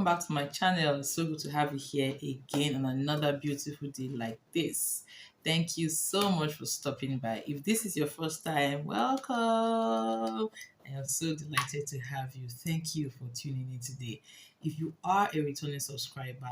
welcome back to my channel. It's so good to have you here again on another beautiful day like this. Thank you so much for stopping by. If this is your first time, welcome. I am so delighted to have you. Thank you for tuning in today. If you are a returning subscriber,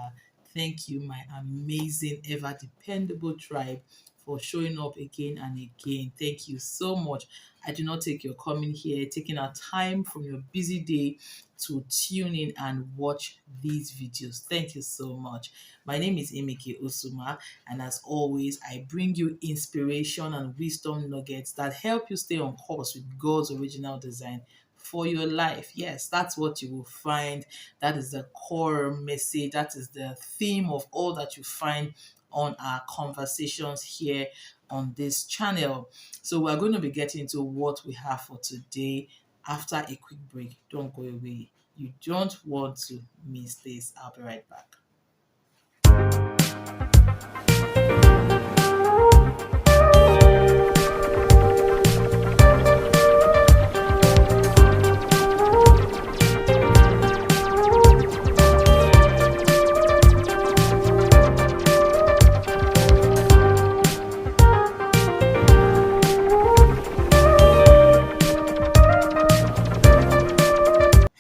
thank you, my amazing, ever dependable tribe, for showing up again and again. Thank you so much. I do not take your coming here, taking our time from your busy day to tune in and watch these videos. Thank you so much. My name is Emeke Osuma, and as always, I bring you inspiration and wisdom nuggets that help you stay on course with God's original design for your life. Yes, that's what you will find. That is the core message. That is the theme of all that you find on our conversations here on this channel. So we're going to be getting into what we have for today after a quick break. Don't go away. You don't want to miss this. I'll be right back.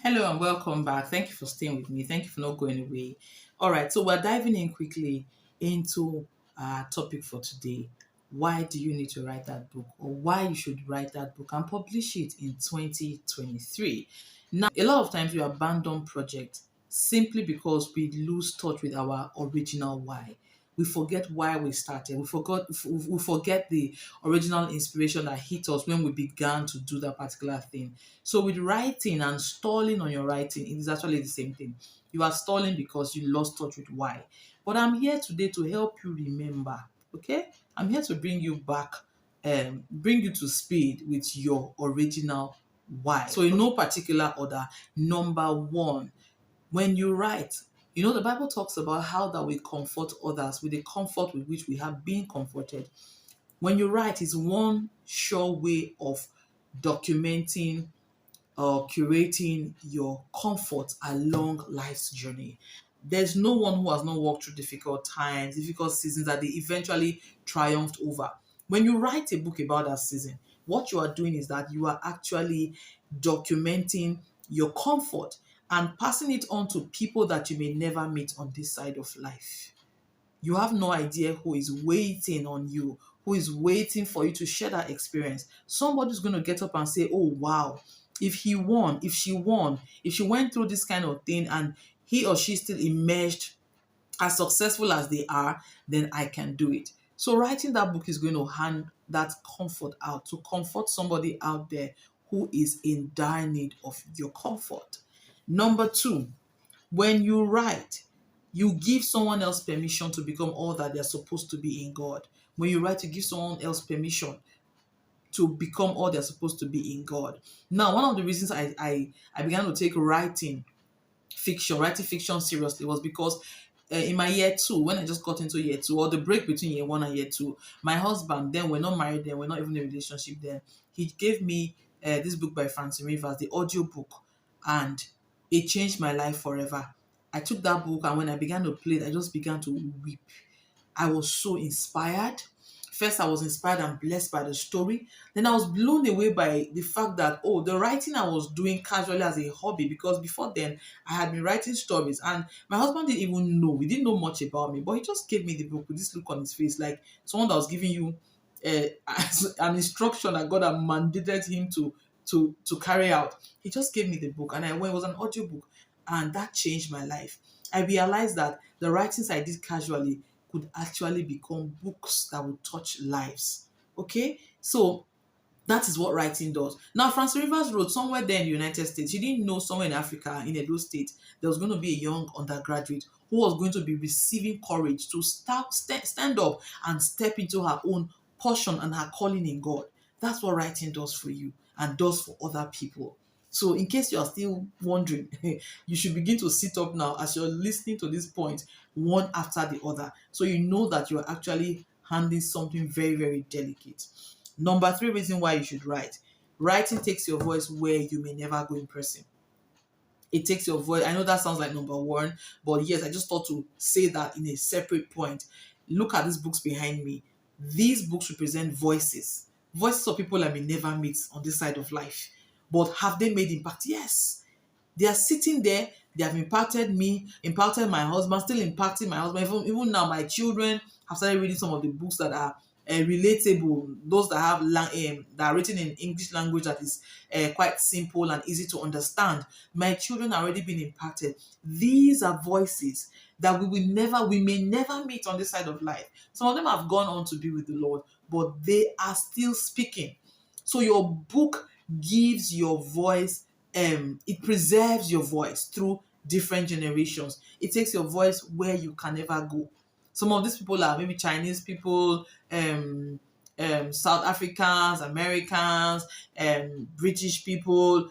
Hello and welcome back. Thank you for staying with me. Thank you for not going away. All right, so we're diving in quickly into our topic for today. Why do you need to write that book, or why you should write that book and publish it in 2023? Now, a lot of times we abandon projects simply because we lose touch with our original why. We forget why we started. We forget the original inspiration that hit us when we began to do that particular thing. So with writing and stalling on your writing, it is actually the same thing. You are stalling because you lost touch with why. But I'm here today to help you remember. Okay, I'm here to bring you back, bring you to speed with your original why. So in no particular order. Number one, when you write, the Bible talks about how that we comfort others with the comfort with which we have been comforted. When you write, is one sure way of documenting or curating your comfort along life's journey. There's no one who has not walked through difficult times, difficult seasons that they eventually triumphed over. When you write a book about that season, what you are doing is that you are actually documenting your comfort and passing it on to people that you may never meet on this side of life. You have no idea who is waiting on you, who is waiting for you to share that experience. Somebody's going to get up and say, oh, wow, if he won, if she won, if she went through this kind of thing and he or she still emerged as successful as they are, then I can do it. So writing that book is going to hand that comfort out, to comfort somebody out there who is in dire need of your comfort. Number two, when you write, you give someone else permission to become all that they're supposed to be in God. When you write, you give someone else permission to become all they're supposed to be in God. Now, one of the reasons I began to take writing fiction seriously was because in my year two, when I just got into year two, or the break between year one and year two, my husband, then we're not married, then we're not even in a relationship, then he gave me this book by Francis Rivers, the audio book, and it changed my life forever. I took that book, and when I began to play it, I just began to weep. I was so inspired. First, I was inspired and blessed by the story. Then I was blown away by the fact that, oh, the writing I was doing casually as a hobby, because before then I had been writing stories, and my husband didn't even know. He didn't know much about me, but he just gave me the book with this look on his face, like someone that was giving you an instruction that God had mandated him to carry out. He just gave me the book, and I went. It was an audio book, and that changed my life. I realized that the writings I did casually could actually become books that would touch lives. Okay? So that is what writing does. Now, Francis Rivers wrote somewhere there in the United States. He didn't know somewhere in Africa, in Edo State, there was going to be a young undergraduate who was going to be receiving courage to stand up and step into her own portion and her calling in God. That's what writing does for you and does for other people. So, in case you are still wondering, you should begin to sit up now as you're listening to this point, one after the other. So, you know that you're actually handling something very, very delicate. Number three reason why you should write. Writing takes your voice where you may never go in person. It takes your voice. I know that sounds like number one, but yes, I just thought to say that in a separate point. Look at these books behind me. These books represent voices, voices of people I may never meet on this side of life. But have they made impact? Yes. They are sitting there. They have impacted me, impacted my husband, still impacting my husband. Even now, my children have started reading some of the books that are relatable, those that have that are written in English language that is quite simple and easy to understand. My children are already been impacted. These are voices that we may never meet on this side of life. Some of them have gone on to be with the Lord, but they are still speaking. So your book gives your voice, it preserves your voice through different generations. It takes your voice where you can never go. Some of these people are maybe Chinese people, South Africans, Americans, British people.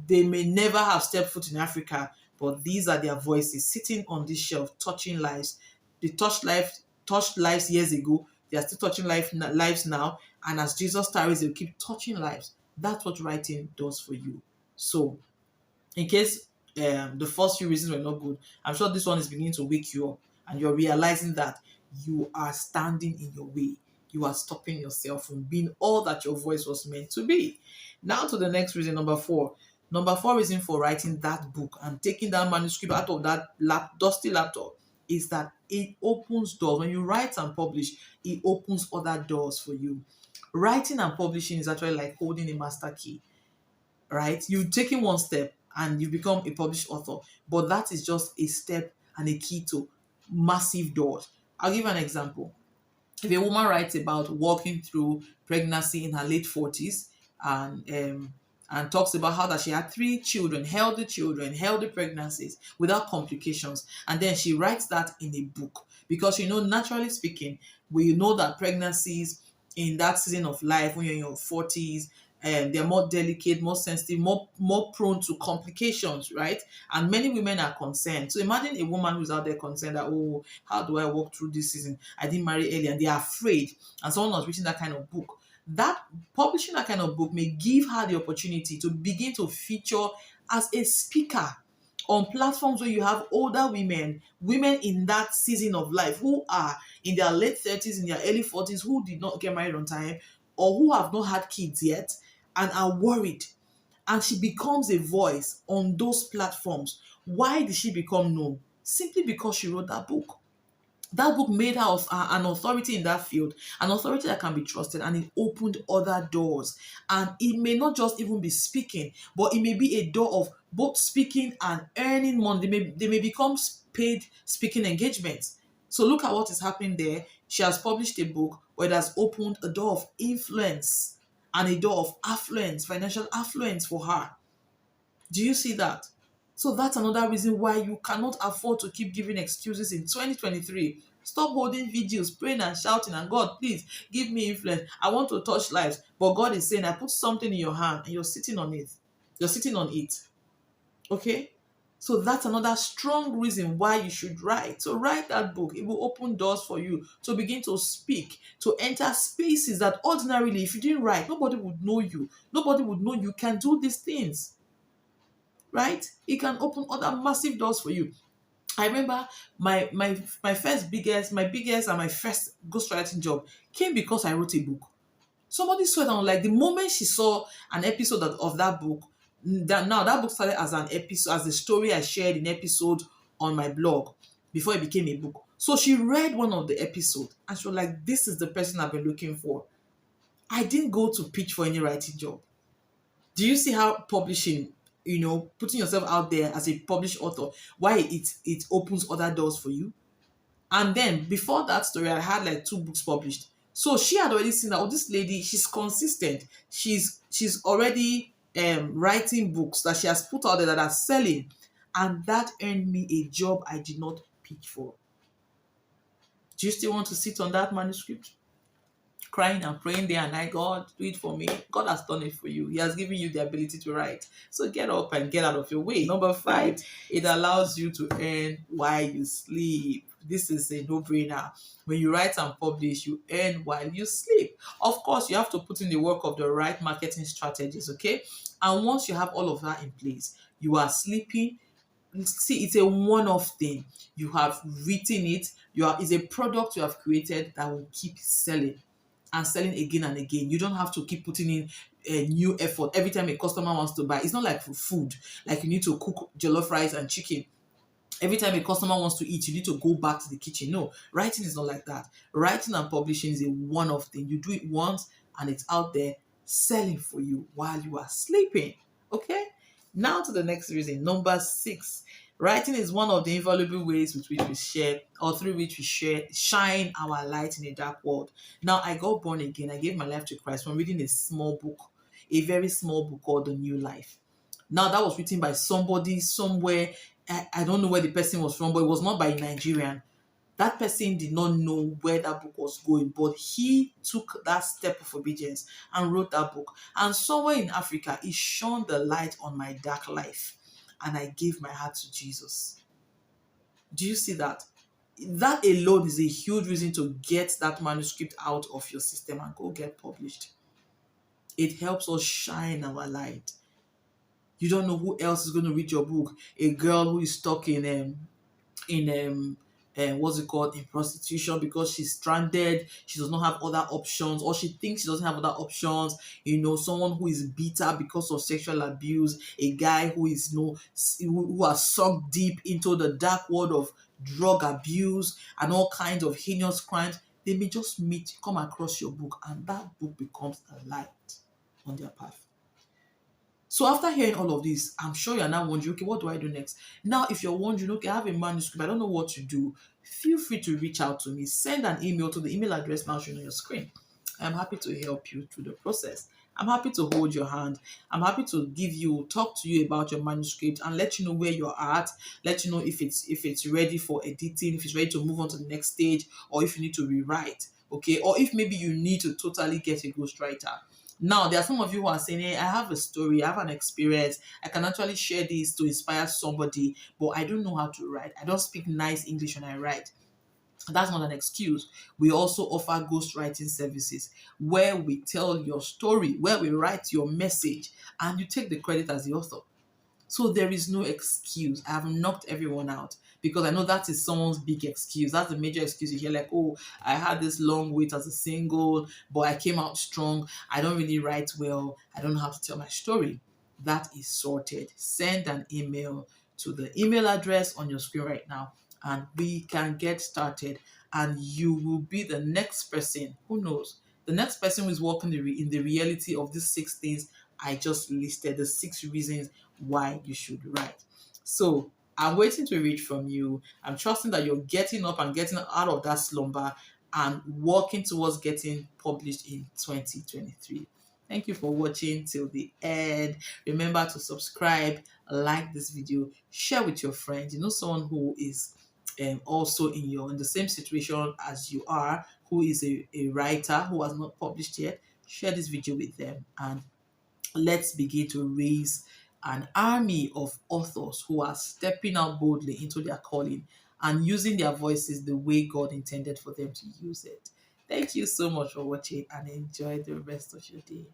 They may never have stepped foot in Africa, but these are their voices sitting on this shelf, touching lives. They touched lives years ago. They are still touching lives now. And as Jesus tarries, they'll keep touching lives. That's what writing does for you. So, in case the first few reasons were not good, I'm sure this one is beginning to wake you up and you're realizing that you are standing in your way. You are stopping yourself from being all that your voice was meant to be. Now to the next reason, number four. Number four reason for writing that book and taking that manuscript out of that dusty laptop is that it opens doors. When you write and publish, it opens other doors for you. Writing and publishing is actually like holding a master key, right? You've taken one step and you become a published author, but that is just a step and a key to massive doors. I'll give an example. If a woman writes about walking through pregnancy in her late 40s and talks about how that she had three children, healthy pregnancies without complications, and then she writes that in a book because naturally speaking, we know that pregnancies in that season of life when you're in your 40s, they're more delicate, more sensitive, more prone to complications, right? And many women are concerned. So imagine a woman who's out there concerned that, oh, how do I walk through this season? I didn't marry early, and they are afraid. And someone was writing that kind of book. That publishing that kind of book may give her the opportunity to begin to feature as a speaker on platforms where you have older women in that season of life who are in their late 30s, in their early 40s, who did not get married on time or who have not had kids yet and are worried. And she becomes a voice on those platforms. Why did she become known? Simply because she wrote that book. That book made her an authority in that field, an authority that can be trusted, and it opened other doors. And it may not just even be speaking, but it may be a door of both speaking and earning money. They may become paid speaking engagements. So look at what is happening there. She has published a book where it has opened a door of influence and a door of affluence, financial affluence for her. Do you see that? So that's another reason why you cannot afford to keep giving excuses in 2023. Stop holding videos, praying and shouting, and God, please give me influence. I want to touch lives. But God is saying, I put something in your hand and you're sitting on it. You're sitting on it. Okay? So that's another strong reason why you should write. So write that book. It will open doors for you to begin to speak, to enter spaces that ordinarily, if you didn't write, nobody would know you. Nobody would know you can do these things. Right? It can open other massive doors for you. I remember my biggest and my first ghostwriting job came because I wrote a book. Somebody saw it and like the moment she saw an episode of that book, that book started as an episode, as a story I shared in episode on my blog before it became a book. So she read one of the episodes and she was like, this is the person I've been looking for. I didn't go to pitch for any writing job. Do you see how publishing, putting yourself out there as a published author, why it opens other doors for you? And then before that story, I had like 2 books published. So she had already seen that, oh, this lady, she's consistent. She's already writing books that she has put out there that are selling. And that earned me a job I did not pitch for. Do you still want to sit on that manuscript? Crying and praying day and night, God, do it for me. God has done it for you. He has given you the ability to write. So get up and get out of your way. Number 5, it allows you to earn while you sleep. This is a no-brainer. When you write and publish, you earn while you sleep. Of course, you have to put in the work of the right marketing strategies, okay? And once you have all of that in place, you are sleeping, see, it's a one-off thing. You have written it. It's a product you have created that will keep selling and selling again and again. You don't have to keep putting in a new effort every time a customer wants to buy. It's not like for food, like you need to cook jollof rice and chicken. Every time a customer wants to eat, you need to go back to the kitchen. No, writing is not like that. Writing and publishing is a one-off thing. You do it once and it's out there selling for you while you are sleeping. Okay? Now to the next reason. Number 6. Writing is one of the invaluable ways with which we share or through which we shine our light in a dark world. Now, I got born again. I gave my life to Christ from reading a small book, a very small book called The New Life. Now, that was written by somebody somewhere. I don't know where the person was from, but it was not by a Nigerian. That person did not know where that book was going, but he took that step of obedience and wrote that book. And somewhere in Africa, it shone the light on my dark life, and I gave my heart to Jesus. Do you see that? That alone is a huge reason to get that manuscript out of your system and go get published. It helps us shine our light. You don't know who else is going to read your book. A girl who is stuck in what's it called, in prostitution because she's stranded, she does not have other options, or she thinks she doesn't have other options. Someone who is bitter because of sexual abuse, a guy who is who has sunk deep into the dark world of drug abuse and all kinds of heinous crimes. They may just come across your book, and that book becomes a light on their path. So after hearing all of this, I'm sure you're now wondering, okay, what do I do next? Now, if you're wondering, okay, I have a manuscript, I don't know what to do, feel free to reach out to me. Send an email to the email address now shown on your screen. I'm happy to help you through the process. I'm happy to hold your hand. I'm happy to talk to you about your manuscript and let you know where you're at, let you know if it's ready for editing, if it's ready to move on to the next stage, or if you need to rewrite, okay? Or if maybe you need to totally get a ghostwriter. Now, there are some of you who are saying, hey, I have a story, I have an experience, I can actually share this to inspire somebody, but I don't know how to write. I don't speak nice English when I write. That's not an excuse. We also offer ghostwriting services where we tell your story, where we write your message, and you take the credit as the author. So there is no excuse. I have knocked everyone out because I know that is someone's big excuse. That's the major excuse you hear, like, oh, I had this long wait as a single, but I came out strong. I don't really write well. I don't know how to tell my story. That is sorted. Send an email to the email address on your screen right now, and we can get started. And you will be the next person. Who knows? The next person who is walking in the reality of these 6 things I just listed, the 6 reasons why you should write. So I'm waiting to read from you. I'm trusting that you're getting up and getting out of that slumber and working towards getting published in 2023. Thank you for watching till the end. Remember to subscribe, like this video, share with your friends. Someone who is also in the same situation as you are, who is a writer who has not published yet. Share this video with them, and let's begin to raise an army of authors who are stepping out boldly into their calling and using their voices the way God intended for them to use it. Thank you so much for watching, and enjoy the rest of your day.